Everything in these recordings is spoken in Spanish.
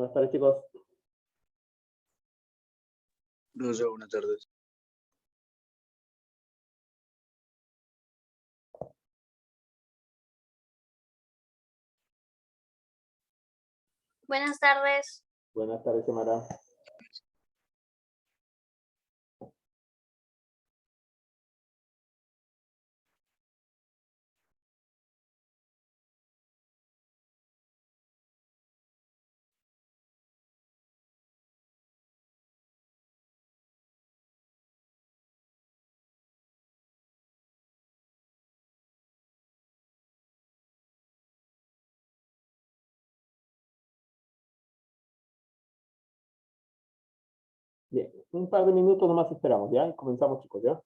Buenas tardes, chicos. Profesor, buenas tardes. Buenas tardes. Buenas tardes, Samara. Bien, un par de minutos nomás esperamos, ¿ya? Y comenzamos, chicos, ¿ya?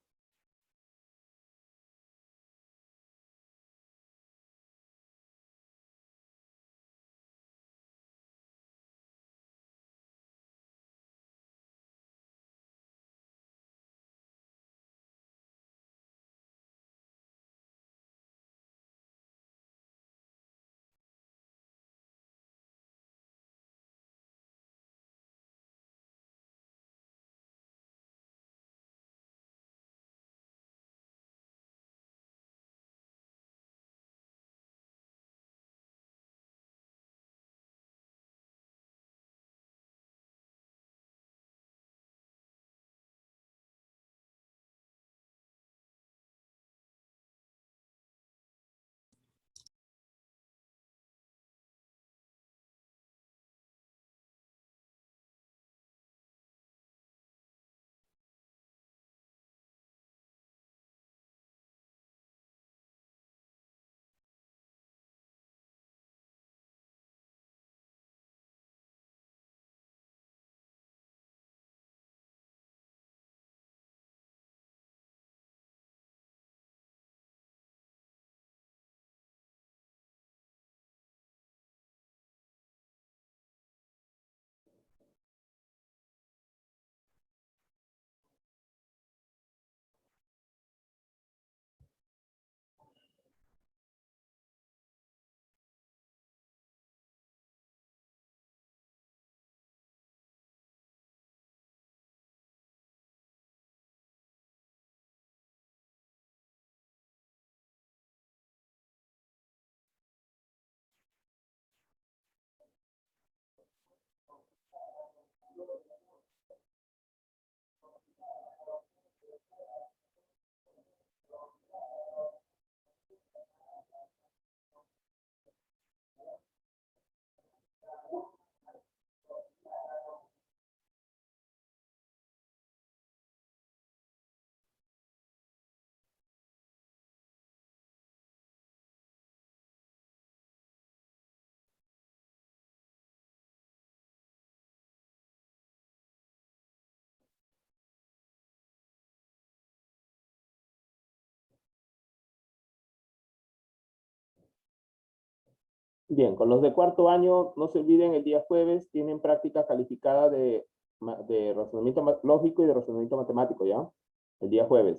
Bien, con los de cuarto año, no se olviden, el día jueves tienen práctica calificada de razonamiento lógico y de razonamiento matemático, ¿ya? El día jueves.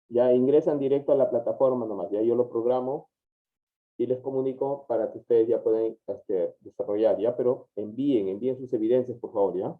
Ya ingresan directo a la plataforma nomás, ya yo lo programo y les comunico para que ustedes ya puedan desarrollar, ¿ya? Pero envíen sus evidencias, por favor, ¿ya?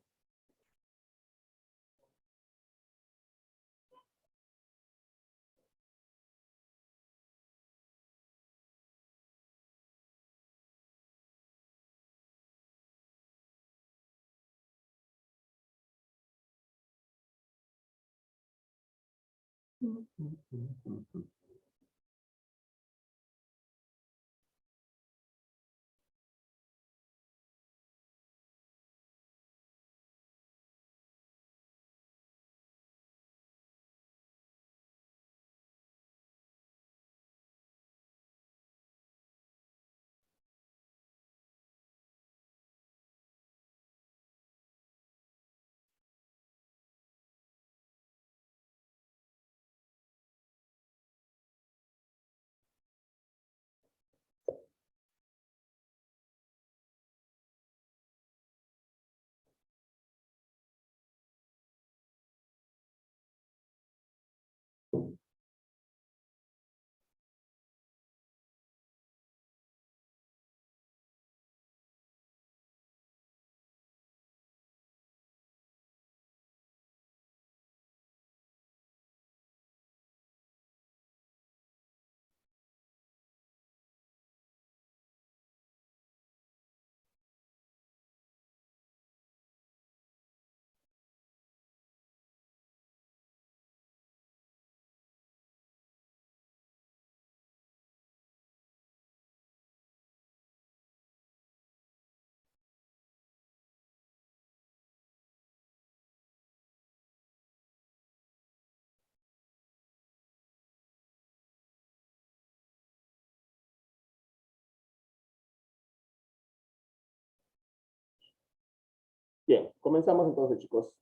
Bien, comenzamos entonces, chicos.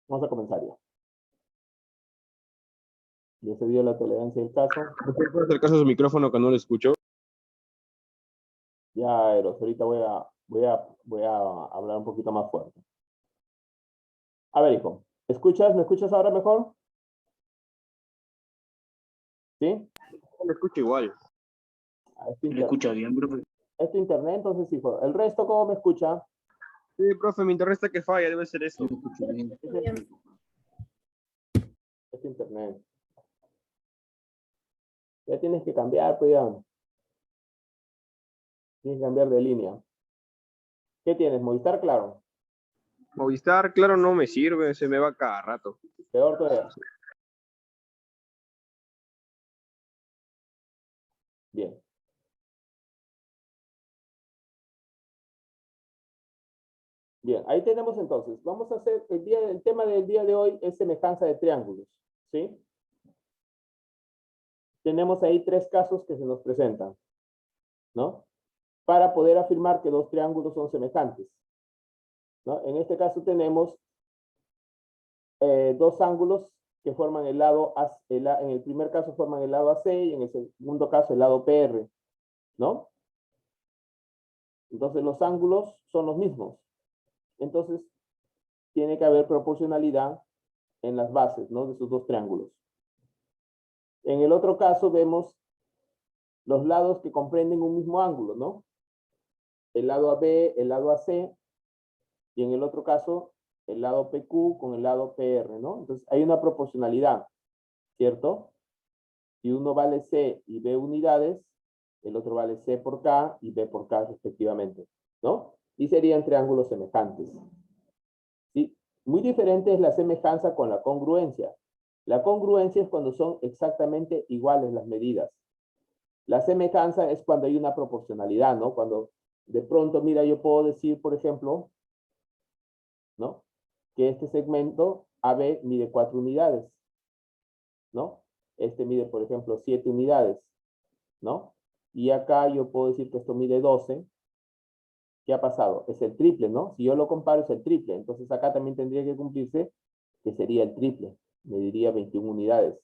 Vamos a comenzar ya. Ya se dio la tolerancia del caso. ¿Puede acercarse a su micrófono que no lo escucho? Ya, Eros, ahorita voy a hablar un poquito más fuerte. A ver, hijo, ¿escuchas? ¿Me escuchas ahora mejor? ¿Sí? No lo escucho igual. ¿Le escucha bien, profe? Es tu internet, entonces, hijo. ¿El resto cómo me escucha? Sí, profe, me interesa que falla, debe ser eso. Yo lo escucho bien. Es tu internet. Ya tienes que cambiar, pues ya. Tienes que cambiar de línea. ¿Qué tienes? ¿Movistar? Claro. Movistar, claro, no me sirve, se me va cada rato. Peor todavía. Bien. Bien, ahí tenemos entonces. Vamos a hacer, el tema del día de hoy es semejanza de triángulos. ¿Sí? Tenemos ahí tres casos que se nos presentan, ¿no? Para poder afirmar que dos triángulos son semejantes, ¿no? En este caso tenemos dos ángulos que forman el lado, en el primer caso forman el lado AC y en el segundo caso el lado PR, ¿no? Entonces los ángulos son los mismos. Entonces tiene que haber proporcionalidad en las bases, ¿no? De esos dos triángulos. En el otro caso vemos los lados que comprenden un mismo ángulo, ¿no? El lado AB, el lado AC, y en el otro caso, el lado PQ con el lado PR, ¿no? Entonces, hay una proporcionalidad, ¿cierto? Si uno vale C y B unidades, el otro vale C por K y B por K respectivamente, ¿no? Y serían triángulos semejantes. ¿Sí? Muy diferente es la semejanza con la congruencia. La congruencia es cuando son exactamente iguales las medidas. La semejanza es cuando hay una proporcionalidad, ¿no? Cuando de pronto, mira, yo puedo decir, por ejemplo, ¿no? Que este segmento AB mide 4 unidades, ¿no? Este mide, por ejemplo, 7 unidades, ¿no? Y acá yo puedo decir que esto mide 12. ¿Qué ha pasado? Es el triple, ¿no? Si yo lo comparo es el triple. Entonces acá también tendría que cumplirse que sería el triple. Mediría 21 unidades.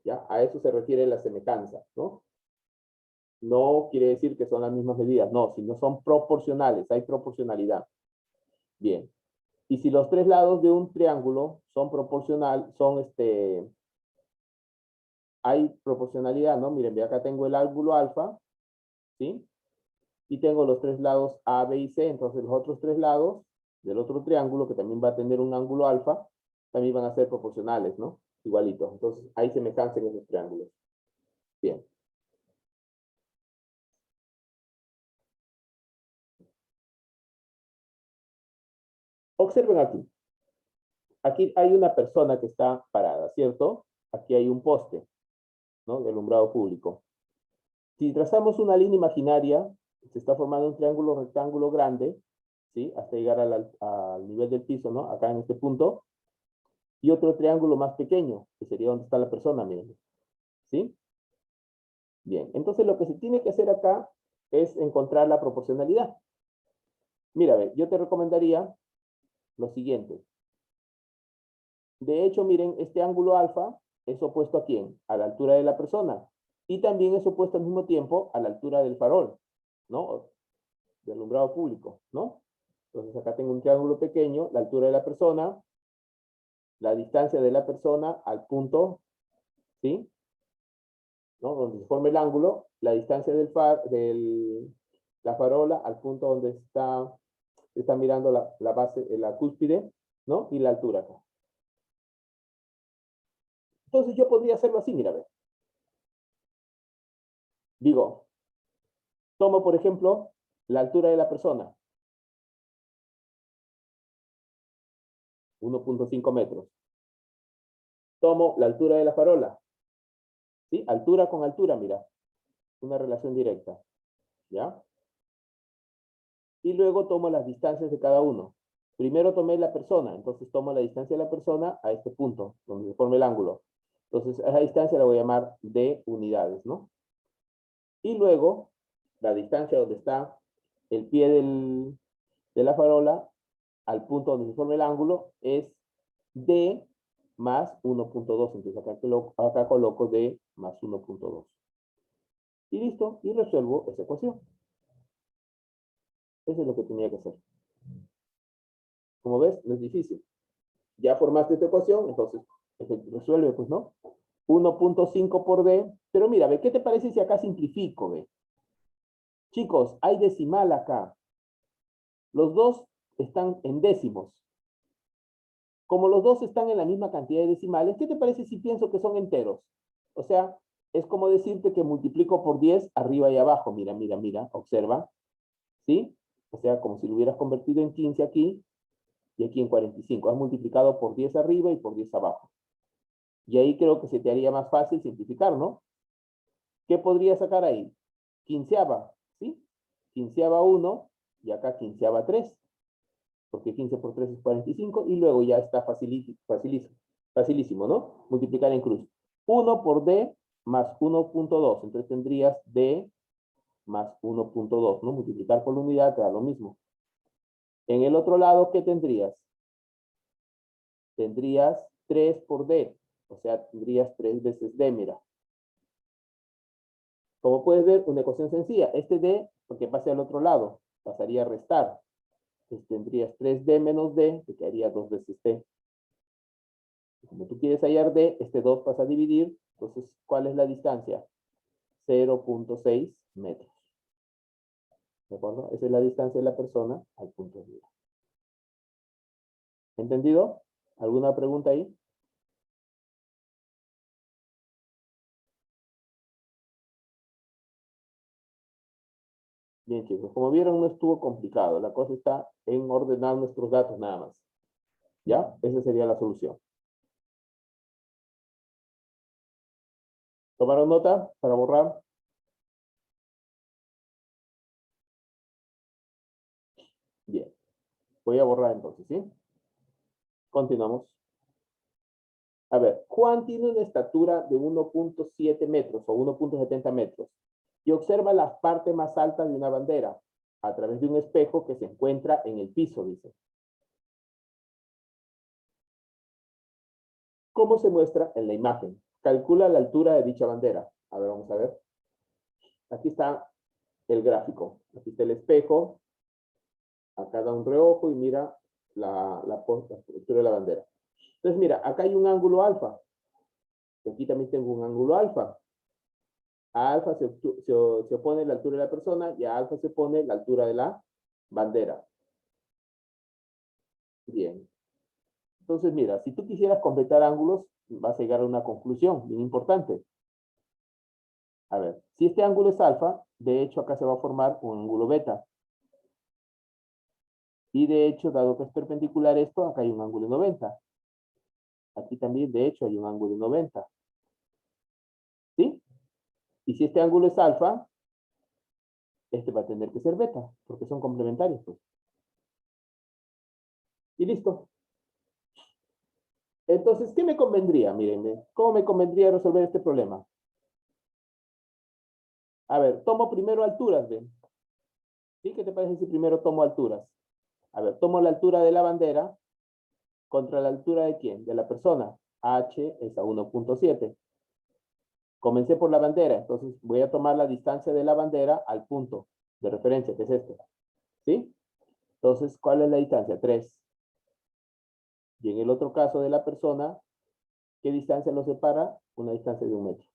¿Ya? A eso se refiere la semejanza, ¿no? No quiere decir que son las mismas medidas, no, sino son proporcionales, hay proporcionalidad. Bien. Y si los tres lados de un triángulo son hay proporcionalidad, ¿no? Miren, acá tengo el ángulo alfa, ¿sí? Y tengo los tres lados A, B y C, entonces los otros tres lados del otro triángulo, que también va a tener un ángulo alfa, también van a ser proporcionales, ¿no? Igualitos. Entonces, hay semejanza en esos triángulos. Bien. Observen aquí. Aquí hay una persona que está parada, ¿cierto? Aquí hay un poste, ¿no? De alumbrado público. Si trazamos una línea imaginaria, se está formando un triángulo rectángulo grande, ¿sí? Hasta llegar al nivel del piso, ¿no? Acá en este punto. Y otro triángulo más pequeño, que sería donde está la persona, miren. ¿Sí? Bien, entonces lo que se tiene que hacer acá es encontrar la proporcionalidad. Mira, a ver, yo te recomendaría lo siguiente. De hecho, miren, este ángulo alfa es opuesto ¿a quién? A la altura de la persona. Y también es opuesto al mismo tiempo a la altura del farol, ¿no? Del alumbrado público, ¿no? Entonces acá tengo un triángulo pequeño, la altura de la persona, la distancia de la persona al punto, ¿sí? ¿No? Donde se forma el ángulo, la distancia la farola al punto donde está mirando la base, la cúspide, ¿no? Y la altura acá. Entonces yo podría hacerlo así, mira, a ver. Digo, tomo por ejemplo la altura de la persona, 1.5 metros. Tomo la altura de la farola, ¿sí? Altura con altura, mira, una relación directa, ¿ya? Y luego tomo las distancias de cada uno. Primero tomé la persona, entonces tomo la distancia de la persona a este punto, donde se forma el ángulo. Entonces, a esa distancia la voy a llamar D unidades, ¿no? Y luego, la distancia donde está el pie de la farola al punto donde se forma el ángulo es D más 1.2. Entonces acá coloco D más 1.2. Y listo, y resuelvo esa ecuación. Eso es lo que tenía que hacer. Como ves, no es difícil. Ya formaste esta ecuación, entonces resuelve, pues, ¿no? 1.5 por D. Pero mira, ve, ¿qué te parece si acá simplifico, ve? Chicos, hay decimal acá. Los dos están en décimos. Como los dos están en la misma cantidad de decimales, ¿qué te parece si pienso que son enteros? O sea, es como decirte que multiplico por 10 arriba y abajo. Mira, mira, mira, observa. ¿Sí? O sea, como si lo hubieras convertido en 15 aquí y aquí en 45. Has multiplicado por 10 arriba y por 10 abajo. Y ahí creo que se te haría más fácil simplificar, ¿no? ¿Qué podría sacar ahí? Quinceava, ¿sí? Quinceava 1 y acá quinceava 3. Porque 15 por 3 es 45 y luego ya está facilísimo, ¿no? Multiplicar en cruz. 1 por D más 1.2. Entonces tendrías D más 1.2, ¿no? Multiplicar por la unidad te da lo mismo. En el otro lado, ¿qué tendrías? Tendrías 3 por D. O sea, tendrías 3 veces D, mira. Como puedes ver, una ecuación sencilla. Este D, porque pase al otro lado, pasaría a restar. Entonces tendrías 3D menos D, que quedaría 2 veces D. Como tú quieres hallar D, este 2 pasa a dividir. Entonces, ¿cuál es la distancia? 0.6 metros. ¿De acuerdo? Esa es la distancia de la persona al punto de mira. ¿Entendido? ¿Alguna pregunta ahí? Bien, chicos. Como vieron, no estuvo complicado. La cosa está en ordenar nuestros datos nada más. ¿Ya? Esa sería la solución. ¿Tomaron nota para borrar? Bien. Voy a borrar entonces, ¿sí? Continuamos. A ver, Juan tiene una estatura de 1.7 metros o 1.70 metros y observa la parte más alta de una bandera a través de un espejo que se encuentra en el piso, dice. ¿Cómo se muestra en la imagen? Calcula la altura de dicha bandera. A ver, vamos a ver. Aquí está el gráfico. Aquí está el espejo. Acá da un reojo y mira la altura de la bandera. Entonces, mira, acá hay un ángulo alfa. Aquí también tengo un ángulo alfa. A alfa se opone la altura de la persona y a alfa se opone la altura de la bandera. Bien. Entonces, mira, si tú quisieras completar ángulos, vas a llegar a una conclusión bien importante. A ver, si este ángulo es alfa, de hecho acá se va a formar un ángulo beta. Y de hecho, dado que es perpendicular esto, acá hay un ángulo de 90. Aquí también, de hecho, hay un ángulo de 90. ¿Sí? Y si este ángulo es alfa, este va a tener que ser beta, porque son complementarios, pues. Y listo. Entonces, ¿qué me convendría? Mírenme, ¿cómo me convendría resolver este problema? A ver, tomo primero alturas, ¿ven? ¿Sí? ¿Qué te parece si primero tomo alturas? A ver, tomo la altura de la bandera contra la altura de quién? De la persona. H es a 1.7. Comencé por la bandera, entonces voy a tomar la distancia de la bandera al punto de referencia, que es este. ¿Sí? Entonces, ¿cuál es la distancia? 3. Y en el otro caso de la persona, ¿qué distancia nos separa? Una distancia de 1 metro.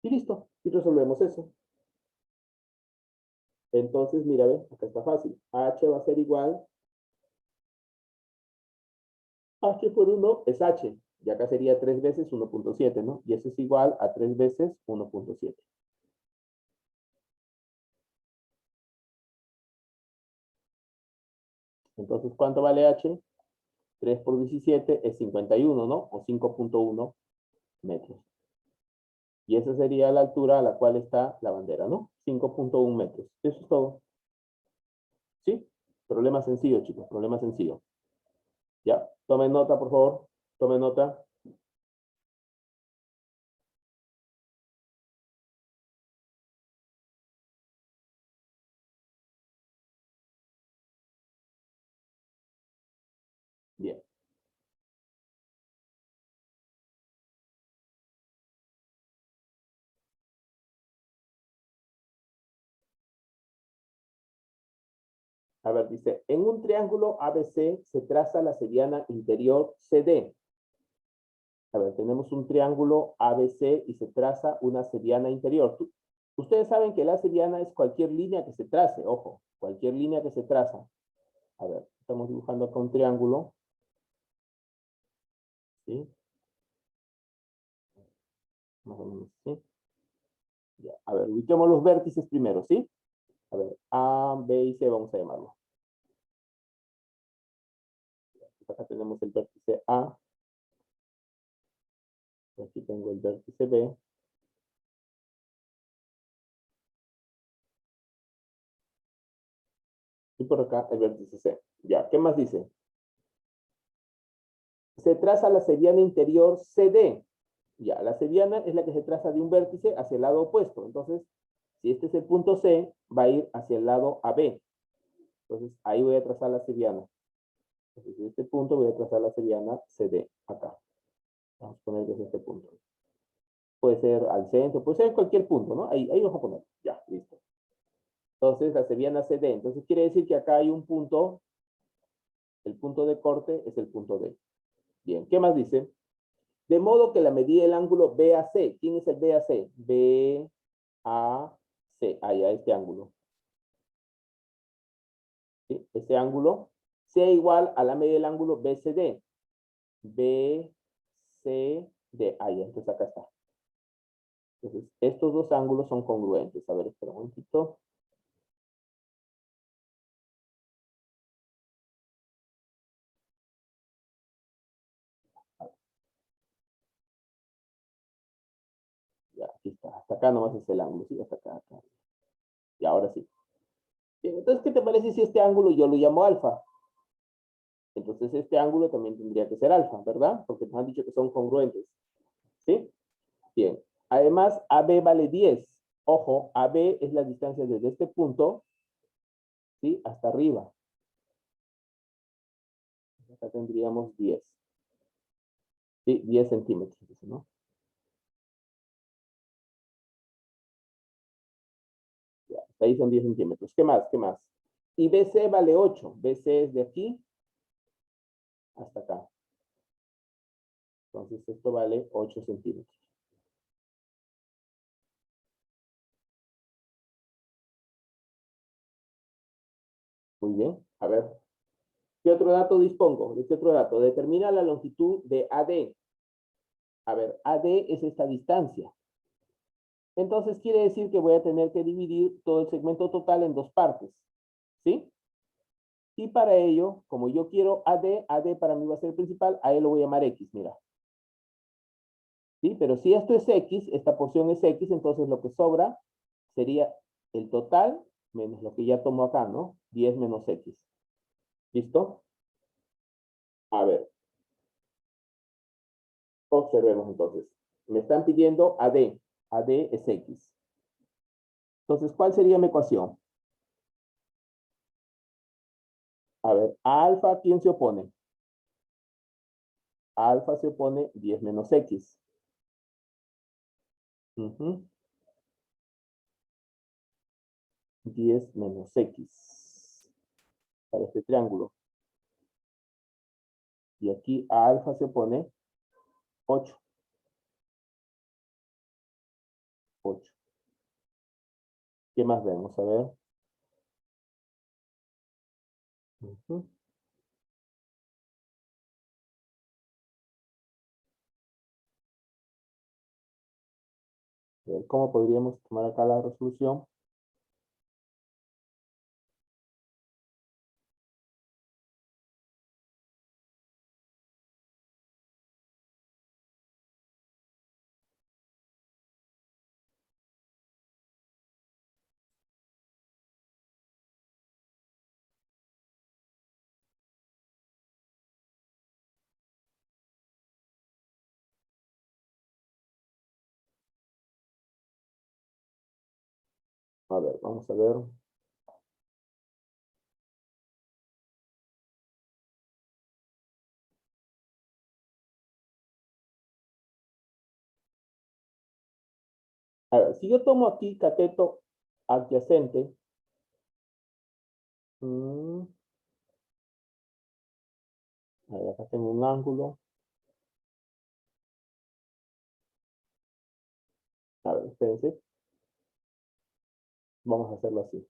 Y listo, y resolvemos eso. Entonces, mira, ve, acá está fácil. H va a ser igual. H por 1 es H. Y acá sería 3 veces 1.7, ¿no? Y eso es igual a 3 veces 1.7. Entonces, ¿cuánto vale H? 3 por 17 es 51, ¿no? O 5.1 metros. Y esa sería la altura a la cual está la bandera, ¿no? 5.1 metros. Eso es todo. ¿Sí? Problema sencillo, chicos. Problema sencillo. ¿Ya? Tomen nota, por favor. Tomen nota. A ver, dice, en un triángulo ABC se traza la seriana interior CD. A ver, tenemos un triángulo ABC y se traza una seriana interior. Ustedes saben que la seriana es cualquier línea que se trace, ojo, cualquier línea que se traza. A ver, estamos dibujando acá un triángulo. ¿Sí? Más o menos, ¿sí? Ya. A ver, ubiquemos los vértices primero, ¿sí? A ver, A, B y C vamos a llamarlo. Acá tenemos el vértice A. Aquí tengo el vértice B. Y por acá el vértice C. Ya, ¿qué más dice? Se traza la seriana interior CD. Ya, la seriana es la que se traza de un vértice hacia el lado opuesto. Entonces, si este es el punto C, va a ir hacia el lado AB. Entonces, ahí voy a trazar la seriana. Entonces, de este punto voy a trazar la seriana CD, acá. Vamos a poner desde este punto. Puede ser al centro, puede ser en cualquier punto, ¿no? Ahí vamos a poner. Ya, listo. Entonces, la seriana CD. Entonces, quiere decir que acá hay un punto. El punto de corte es el punto D. Bien, ¿qué más dice? De modo que la medida del ángulo BAC. ¿Quién es el BAC? BAC. Allá este ángulo. ¿Sí? Ese ángulo sea igual a la medida del ángulo BCD. BCD. Allá, entonces acá está. Entonces, estos dos ángulos son congruentes. A ver, espera un momentito. Ya, aquí está. Hasta acá nomás es el ángulo, ¿sí? Hasta acá, acá. Y ahora sí. Bien, entonces, ¿qué te parece si este ángulo yo lo llamo alfa? Entonces, este ángulo también tendría que ser alfa, ¿verdad? Porque nos han dicho que son congruentes. ¿Sí? Bien. Además, AB vale 10. Ojo, AB es la distancia desde este punto, ¿sí? Hasta arriba. Acá tendríamos 10. ¿Sí? 10 centímetros, ¿no? Ya, hasta ahí son 10 centímetros. ¿Qué más? ¿Qué más? Y BC vale 8. BC es de aquí hasta acá. Entonces, esto vale 8 centímetros. Muy bien. A ver. ¿Qué otro dato dispongo? ¿De qué otro dato? Determina la longitud de AD. A ver, AD es esta distancia. Entonces quiere decir que voy a tener que dividir todo el segmento total en dos partes. ¿Sí? Y para ello, como yo quiero AD para mí va a ser el principal, a él lo voy a llamar X, mira. ¿Sí? Pero si esto es X, esta porción es X, entonces lo que sobra sería el total menos lo que ya tomo acá, ¿no? 10 menos X. ¿Listo? A ver. Observemos entonces. Me están pidiendo AD. AD es X. Entonces, ¿cuál sería mi ecuación? A ver, a alfa, ¿quién se opone? A alfa se opone 10 menos X. 10 menos X. Para este triángulo. Y aquí a alfa se opone 8. 8. ¿Qué más vemos? A ver. A ver, ¿cómo podríamos tomar acá la resolución? A ver, vamos a ver. A ver, si yo tomo aquí cateto adyacente, Mm. Ahí acá tengo un ángulo. A ver, espérense. Vamos a hacerlo así.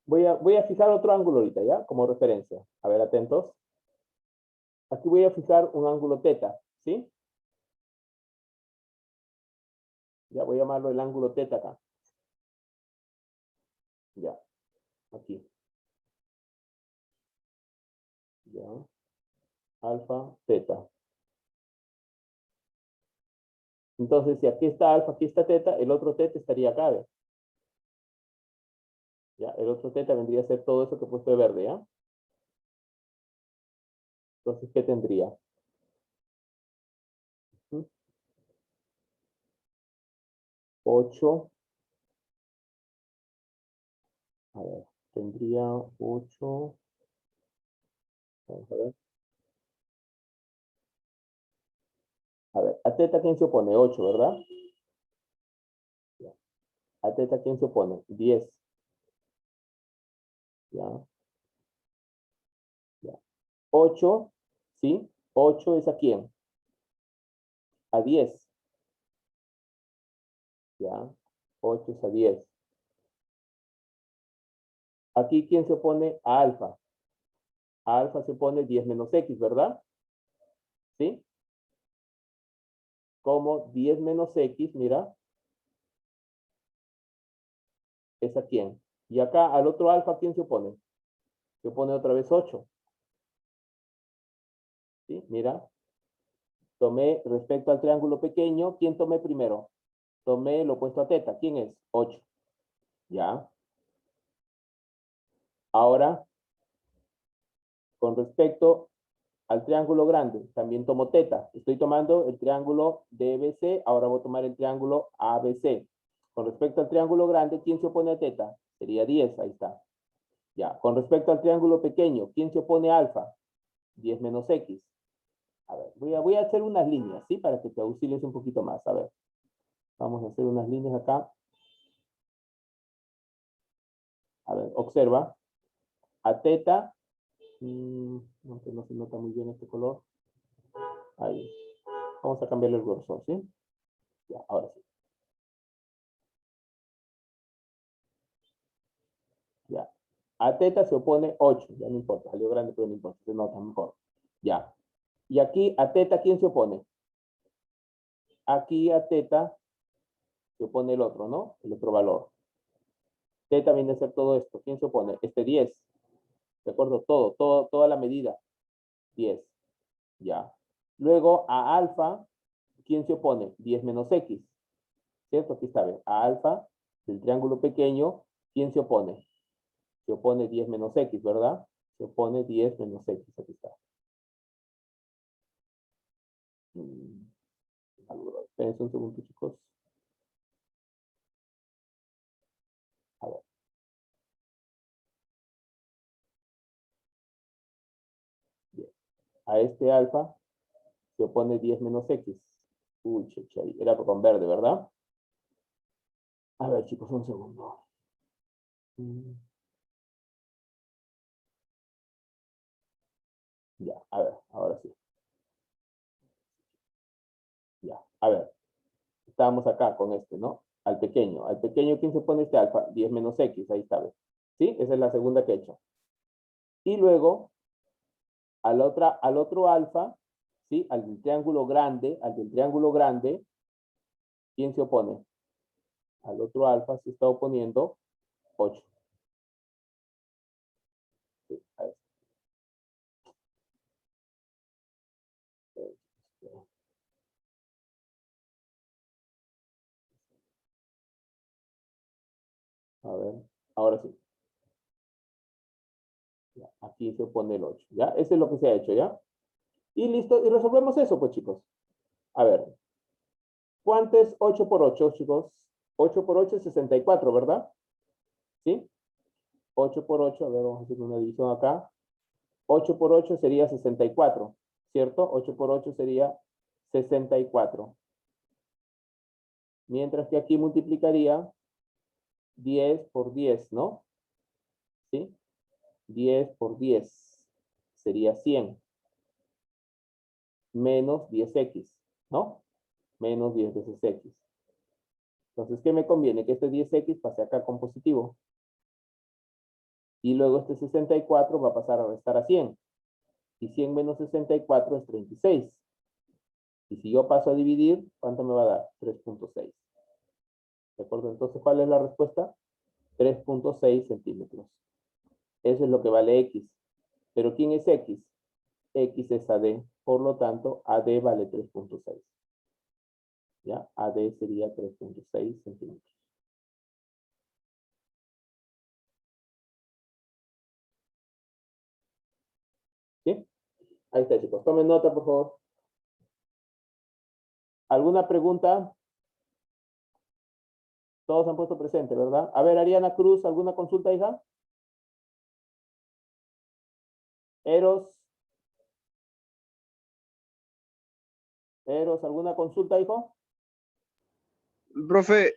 Voy a fijar otro ángulo ahorita, ¿ya? Como referencia. A ver, atentos. Aquí voy a fijar un ángulo teta, ¿sí? Ya voy a llamarlo el ángulo teta acá. Ya, aquí. Ya. Alfa, teta. Entonces, si aquí está alfa, aquí está teta, el otro teta estaría acá, ¿ve? Ya, el otro teta vendría a ser todo eso que he puesto de verde, ¿ya? Entonces, ¿qué tendría? 8. A ver, tendría 8. Vamos a ver. A ver, a teta, ¿quién se opone? 8, ¿verdad? Ya. A teta, ¿quién se opone? 10. Ya, ya. 8, ¿sí? 8 es a quién? A 10. Ya. 8 es a 10. Aquí, ¿quién se opone a alfa? A alfa se opone 10 menos x, ¿verdad? ¿Sí? Como 10 menos x, mira, es a quién. Y acá al otro alfa, ¿quién se opone? Se opone otra vez 8. ¿Sí? Mira, tomé respecto al triángulo pequeño, ¿quién tomé primero? Tomé lo opuesto a teta. ¿Quién es? 8. ¿Ya? Ahora, con respecto al triángulo grande, también tomo teta. Estoy tomando el triángulo DBC, ahora voy a tomar el triángulo ABC. Con respecto al triángulo grande, ¿quién se opone a teta? Sería 10, ahí está. Ya, con respecto al triángulo pequeño, ¿quién se opone a alfa? 10 menos x. A ver, voy a hacer unas líneas, ¿sí? Para que te auxilies un poquito más. A ver, vamos a hacer unas líneas acá. A ver, observa. A teta, aunque no se nota muy bien este color. Ahí. Vamos a cambiarle el grosor, ¿sí? Ya, ahora sí. Ya. A teta se opone 8, ya no importa, salió grande, pero no importa, se nota mejor. Ya. Y aquí a teta, ¿quién se opone? Aquí a teta se opone el otro, ¿no? El otro valor. Teta viene a ser todo esto. ¿Quién se opone? Este 10. ¿De acuerdo? Toda la medida. 10. Ya. Luego a alfa, ¿quién se opone? 10 menos x. ¿Cierto? Aquí está, ¿ve? A alfa, del triángulo pequeño, ¿quién se opone? Se opone 10 menos x, ¿verdad? Se opone 10 menos x. Aquí está. Espérense un segundo, chicos. A ver. Bien. A este alfa se opone 10 menos x. Uy, che, era con verde, ¿verdad? A ver, chicos, un segundo. Ya, a ver, ahora sí. Ya, a ver. Estábamos acá con este, ¿no? Al pequeño. Al pequeño, ¿quién se pone este alfa? 10 menos x, ahí está, ¿ves? ¿Sí? Esa es la segunda que he hecho. Y luego, al otro alfa, ¿sí? Al del triángulo grande, ¿quién se opone? Al otro alfa se está oponiendo 8. Sí, ahí está. A ver, ahora sí. Ya, aquí se opone el 8. ¿Ya? Eso es lo que se ha hecho, ¿ya? Y listo, y resolvemos eso, pues, chicos. A ver, ¿cuánto es 8 por 8, chicos? 8 por 8 es 64, ¿verdad? ¿Sí? 8 por 8, a ver, vamos a hacer una división acá. 8 por 8 sería 64, ¿cierto? 8 por 8 sería 64. Mientras que aquí multiplicaría 10 por 10, ¿no? ¿sí? 10 por 10 sería 100. Menos 10x, ¿no? Menos 10 veces x. Entonces, ¿qué me conviene? Que este 10x pase acá con positivo. Y luego este 64 va a pasar a restar a 100. Y 100 menos 64 es 36. Y si yo paso a dividir, ¿cuánto me va a dar? 3.6. ¿De acuerdo? Entonces, ¿cuál es la respuesta? 3.6 centímetros. Eso es lo que vale x. ¿Pero quién es x? X es AD. Por lo tanto, AD vale 3.6. ¿Ya? AD sería 3.6 centímetros. ¿Sí? Ahí está, chicos. Tomen nota, por favor. ¿Alguna pregunta? Todos han puesto presente, ¿verdad? A ver, Ariana Cruz, ¿alguna consulta, hija? Eros. Eros, ¿alguna consulta, hijo? Profe,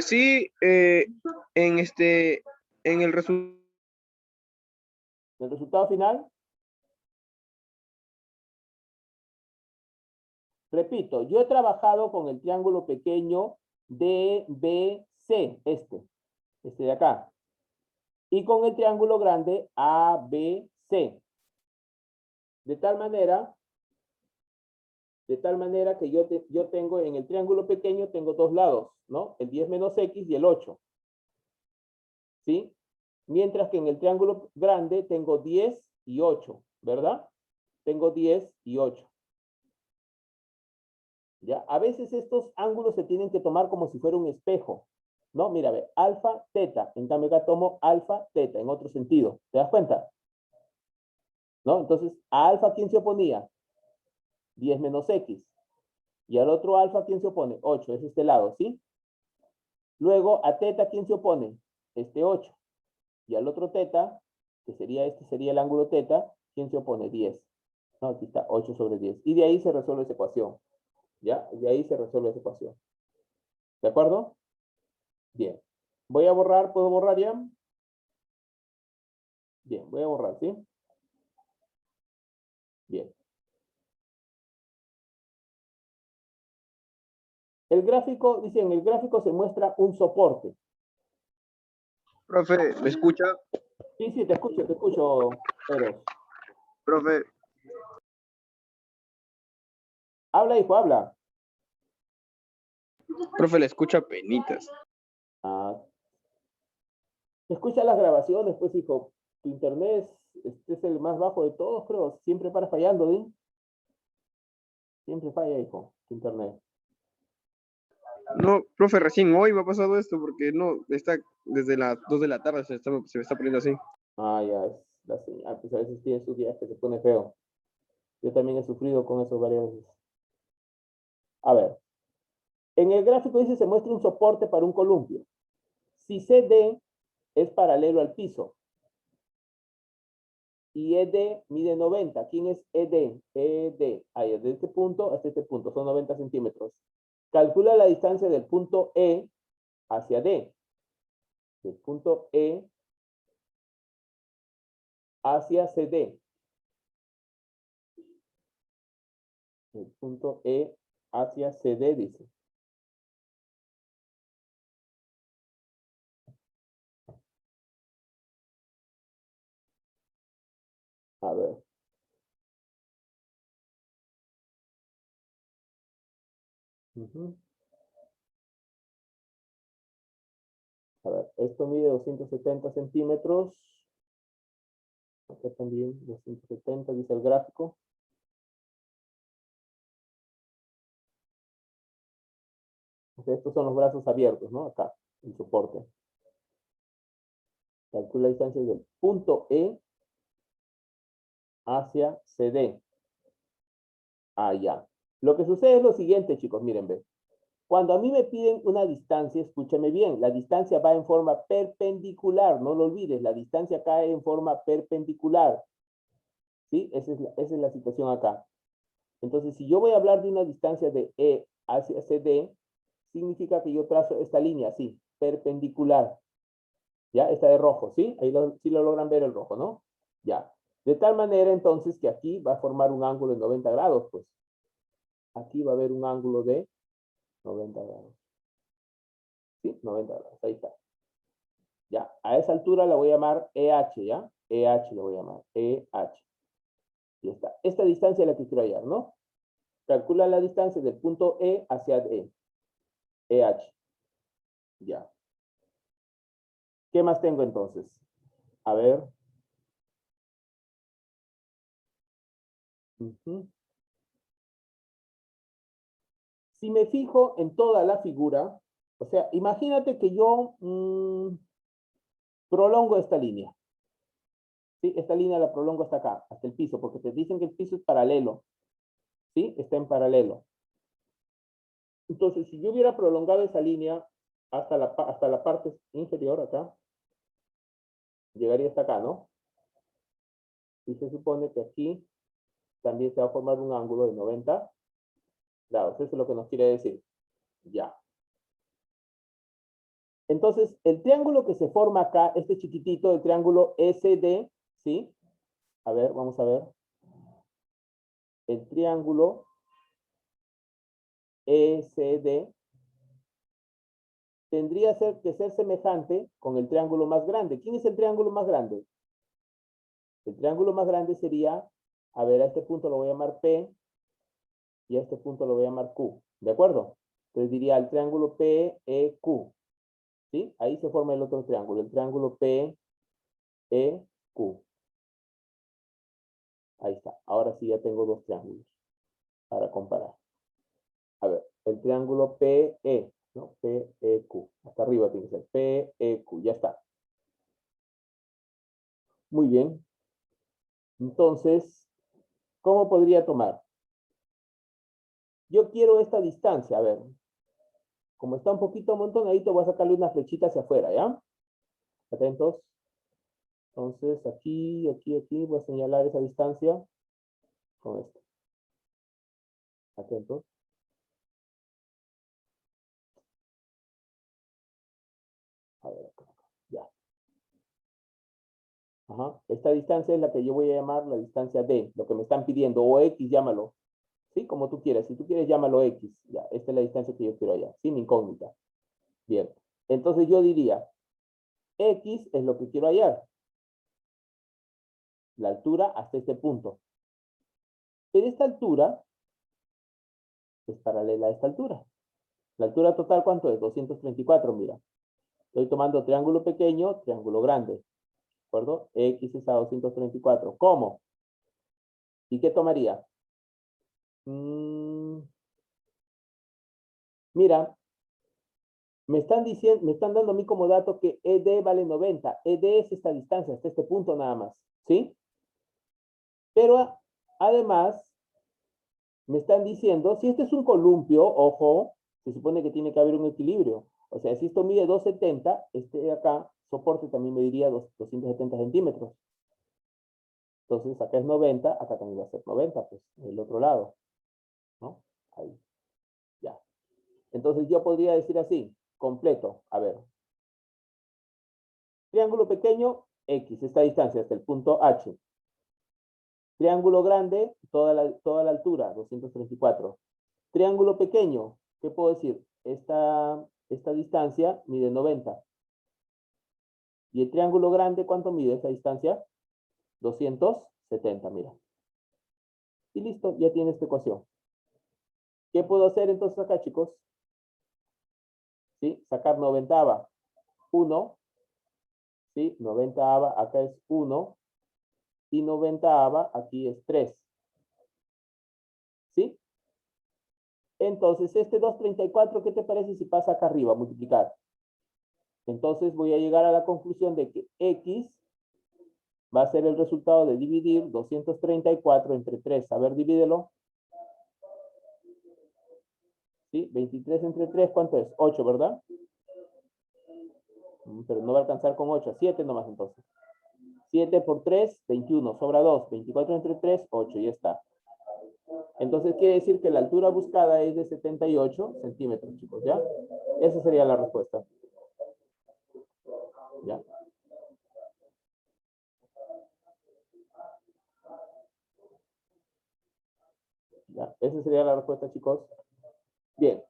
sí, en en el resultado. ¿El resultado final? Repito, yo he trabajado con el triángulo pequeño DBC, este de acá. Y con el triángulo grande ABC. De tal manera que yo tengo en el triángulo pequeño, tengo dos lados, ¿no? El 10 menos X y el 8. ¿Sí? Mientras que en el triángulo grande tengo 10 y 8, ¿verdad? Tengo 10 y 8. ¿Ya? A veces estos ángulos se tienen que tomar como si fuera un espejo, ¿no? Mira, ve, alfa, teta. En cambio acá tomo alfa, teta, en otro sentido. ¿Te das cuenta? ¿No? Entonces, a alfa, ¿quién se oponía? 10 menos X. Y al otro alfa, ¿quién se opone? 8, es este lado, ¿sí? Luego, a teta, ¿quién se opone? Este 8. Y al otro teta, que sería este, sería el ángulo teta, ¿quién se opone? 10. No, aquí está 8 sobre 10. Y de ahí se resuelve esa ecuación. ¿Ya? De ahí se resuelve esa ecuación. ¿De acuerdo? Bien. Voy a borrar, ¿puedo borrar ya? Bien, voy a borrar, ¿sí? Bien. El gráfico, dice, en el gráfico se muestra un soporte. Profe, ¿me escucha? Sí, te escucho, Eros. Profe, Habla, hijo, habla. profe, le escucha penitas. Ah, escucha las grabaciones, pues, hijo. Tu internet es el más bajo de todos, creo. Siempre para fallando, ¿sí? Siempre falla, hijo, tu internet. No, profe, recién hoy me ha pasado esto porque no, está desde las 2 de la tarde, se me está poniendo así. Ah, ya, es la señal. Pues a veces tiene sus días que se pone feo. Yo también he sufrido con eso varias veces. A ver. En el gráfico dice se muestra un soporte para un columpio. Si CD es paralelo al piso y ED mide 90. ¿Quién es ED? ED. Ahí, desde este punto hasta este punto. Son 90 centímetros. Calcula la distancia del punto E hacia D. Del punto E hacia CD. El punto E hacia CD, dice. A ver. A ver, esto mide 270 centímetros. Acá también 270, dice el gráfico. Estos son los brazos abiertos, ¿no? Acá, el soporte. Calcula la distancia del punto E hacia CD. Allá. Lo que sucede es lo siguiente, chicos, miren, ve. Cuando a mí me piden una distancia, escúchame bien, la distancia va en forma perpendicular, no lo olvides, la distancia cae en forma perpendicular. ¿Sí? Esa es la situación acá. Entonces, si yo voy a hablar de una distancia de E hacia CD, significa que yo trazo esta línea así, perpendicular. Ya, está de rojo, ¿sí? Ahí sí lo logran ver el rojo, ¿no? Ya. De tal manera, entonces, que aquí va a formar un ángulo de 90 grados, pues. Aquí va a haber un ángulo de 90 grados. ¿Sí? 90 grados, ahí está. Ya, a esa altura la voy a llamar EH, ¿ya? EH le voy a llamar, EH. Y está. Esta distancia es la que quiero hallar, ¿no? Calcula la distancia del punto E hacia D. EH. Ya. ¿Qué más tengo entonces? A ver. Si me fijo en toda la figura, o sea, imagínate que yo prolongo esta línea. ¿Sí? Esta línea la prolongo hasta acá, hasta el piso, porque te dicen que el piso es paralelo. ¿Sí? Está en paralelo. Entonces, si yo hubiera prolongado esa línea hasta la parte inferior acá, llegaría hasta acá, ¿no? Y se supone que aquí también se va a formar un ángulo de 90 grados. Eso es lo que nos quiere decir. Ya. Entonces, el triángulo que se forma acá, este chiquitito, el triángulo SD, ¿sí? A ver, vamos a ver. El triángulo ECD tendría que ser semejante con el triángulo más grande. ¿Quién es el triángulo más grande? El triángulo más grande sería, a ver, a este punto lo voy a llamar P y a este punto lo voy a llamar Q. ¿De acuerdo? Entonces diría el triángulo PEQ. ¿Sí? Ahí se forma el otro triángulo, el triángulo PEQ. Ahí está. Ahora sí ya tengo dos triángulos para comparar. A ver, el triángulo PE, ¿no? PEQ. Hasta arriba tiene que ser PEQ. Ya está. Muy bien. Entonces, ¿cómo podría tomar? Yo quiero esta distancia. A ver, como está un poquito amontonadito, voy a sacarle una flechita hacia afuera, ¿ya? Atentos. Entonces, aquí, voy a señalar esa distancia con esto. Atentos. A ver, acá, ya. Ajá. Esta distancia es la que yo voy a llamar la distancia D, lo que me están pidiendo, o X, llámalo. ¿Sí? Como tú quieras. Si tú quieres, llámalo X. Ya, esta es la distancia que yo quiero hallar, sin incógnita. Bien. Entonces yo diría, X es lo que quiero hallar. La altura hasta este punto. Pero esta altura es paralela a esta altura. La altura total, ¿cuánto es? 234, mira. Estoy tomando triángulo pequeño, triángulo grande. ¿De acuerdo? X es a 234. ¿Cómo? ¿Y qué tomaría? Mira, me están dando a mí como dato que ED vale 90. ED es esta distancia, hasta este punto nada más. ¿Sí? Pero además, me están diciendo, si este es un columpio, ojo, se supone que tiene que haber un equilibrio. O sea, si esto mide 270, este de acá, soporte también mediría 270 centímetros. Entonces, acá es 90, acá también va a ser 90, pues, del otro lado. ¿No? Ahí. Ya. Entonces, yo podría decir así, completo. A ver. Triángulo pequeño, X, esta distancia hasta el punto H. Triángulo grande, toda la altura, 234. Triángulo pequeño, ¿qué puedo decir? Esta distancia mide 90. ¿Y el triángulo grande cuánto mide esa distancia? 270, mira. Y listo, ya tiene esta ecuación. ¿Qué puedo hacer entonces acá, chicos? ¿Sí? Sacar 90ava. 1. ¿Sí? 90ava, acá es 1. Y 90ava, aquí es 3. ¿Sí? Entonces, este 234, ¿qué te parece si pasa acá arriba, multiplicar? Entonces voy a llegar a la conclusión de que X va a ser el resultado de dividir 234 entre 3. A ver, divídelo. ¿Sí? 23 entre 3, ¿cuánto es? 8, ¿verdad? Pero no va a alcanzar con 8. 7 nomás entonces. 7 por 3, 21. Sobra 2. 24 entre 3, 8. Ya está. Entonces quiere decir que la altura buscada es de 78 centímetros, chicos, ¿ya? Esa sería la respuesta. ¿Ya? ¿Ya? Esa sería la respuesta, chicos. Bien.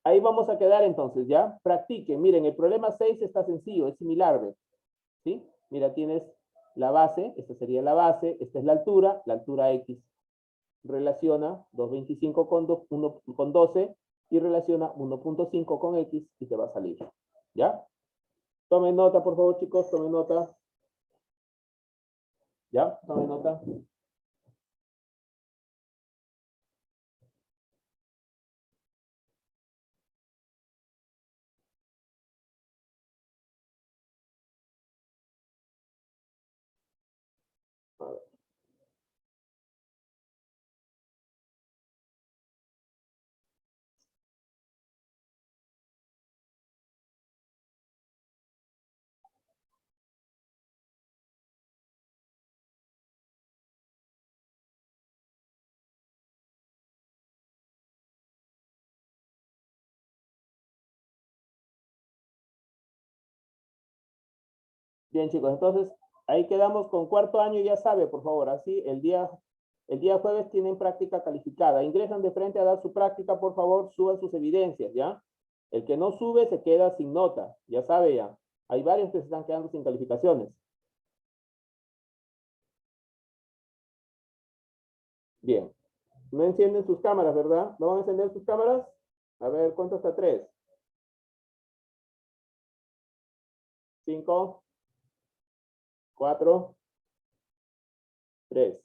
Ahí vamos a quedar entonces, ¿ya? Practiquen. Miren, el problema 6 está sencillo, es similar, ¿ves? ¿Sí? Mira, tienes la base, esta sería la base, esta es la altura X. Relaciona 2.25 con 12 y relaciona 1.5 con X y te va a salir. ¿Ya? Tomen nota, por favor, chicos, tomen nota. ¿Ya? Tomen nota. A ver. Bien, chicos, entonces ahí quedamos con cuarto año, ya sabe, por favor, así el día jueves tienen práctica calificada. Ingresan de frente a dar su práctica, por favor, suban sus evidencias, ¿ya? El que no sube se queda sin nota, ya sabe ya. Hay varios que se están quedando sin calificaciones. Bien. No encienden sus cámaras, ¿verdad? ¿No van a encender sus cámaras? A ver, ¿cuánto hasta 3? 5, 4, 3.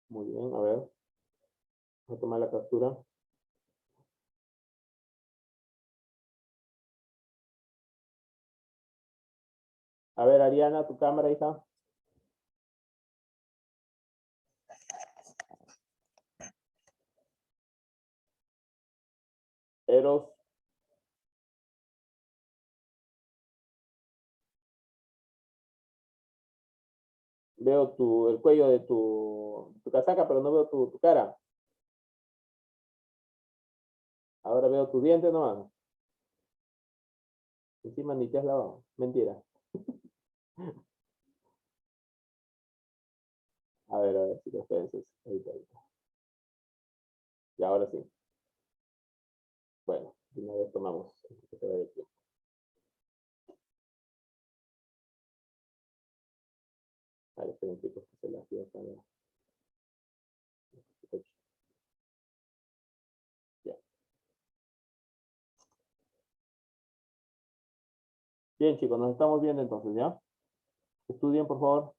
Muy bien, a ver. Voy a tomar la captura. A ver, Ariana, tu cámara, hija. Eros. Veo el cuello de tu casaca, pero no veo tu cara. Ahora veo tus dientes nomás. Encima ni te has lavado. Mentira. A ver, si los penses. Ahorita. Y ahora sí. Bueno, de una vez tomamos. Vale, esperen, chicos, que se las dio para... Ya. Bien, chicos, nos estamos viendo entonces, ¿ya? Estudien, por favor.